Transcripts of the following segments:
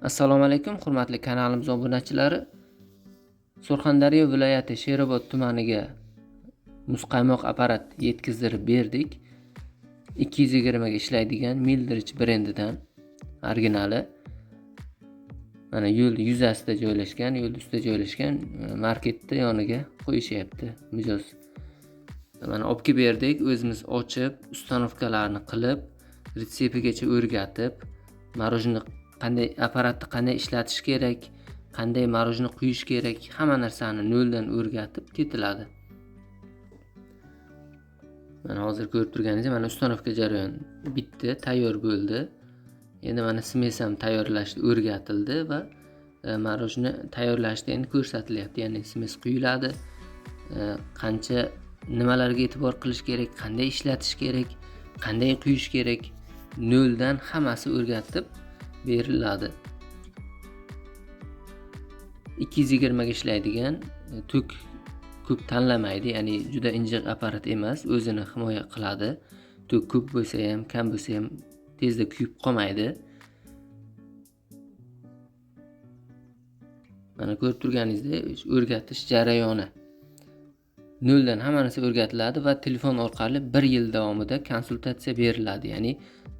Assalomu alaykum, hurmatli kanalimiz obunachilari. Surxondaryo viloyati Sherobod tumaniga muzqaymoq apparat yetkazdirib berdik. 220 ga ishlaydigan Mildrich brendidan originali. Mana yo'l yuzasida joylashgan, yo'l ustida joylashgan, marketda yoniga qo'yishyapti mijoz. Mana olib kelib berdik, o'zimiz ochib, ustanovkalarni qilib, retsepigacha o'rgatib, marojni qanday apparatni qanday ishlatish kerak, qanday marojni quyish kerak, hamma narsani noldan o'rgatib ketiladi. Mana hozir ko'rib turganingizdek, mana ustanovka jarayoni bitdi, tayyor bo'ldi. Endi mana smes ham tayyorlashni o'rgatildi va marojni tayyorlashda endi ko'rsatilyapti. Ya'ni smes quyiladi, qancha nimalarga e'tibor qilish kerak, qanday ishlatish kerak, qanday quyish kerak, noldan hammasi o'rgatib beriladi. 220 ga ishlaydigan, tok ko'p tanlamaydi, ya'ni juda injiq apparat emas, o'zini himoya qiladi. Tok ko'p bo'lsa ham, kam bo'lsa ham tezda kuyib qolmaydi. Mana ko'rib turganingizdek, o'rgatish jarayoni. Noldan hamma narsa o'rgatiladi va telefon orqali 1 yil davomida konsultatsiya beriladi. Ya'ni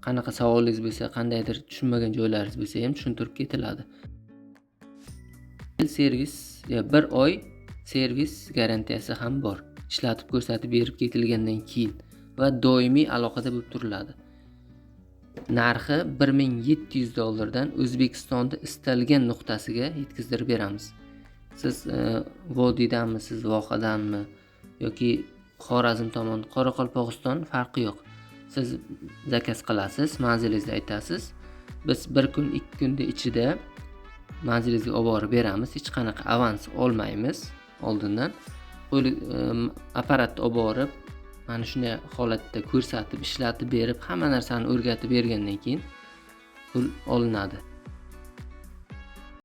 qanaqa savolingiz bo'lsa, qandaydir tushunmagan joylaringiz bo'lsa ham tushuntirib ketiladi. Servis 1 oy servis garantiyasi ham bor. Ishlatib ko'rsatib berib ketilgandan keyin va doimiy aloqada bo'lib turiladi. Narxi $1700 O'zbekistonda istalgan nuqtasiga yetkazdirib beramiz. Siz Vodiydanmisiz, Vohadanmi yoki Xorazm tomon, Qoraqalpog'iston farqi yo'q. Siz zakaz qilasiz, manzilingizni aytasiz. Biz 1 kun, 2 kunda ichida manzilingizga olib borib beramiz. Hech qanaqa avans olmaymiz oldindan. Apparatni olib borib, mana shunday holatda ko'rsatib, ishlatib berib, hamma narsani o'rgatib bergandan keyin pul olinadi.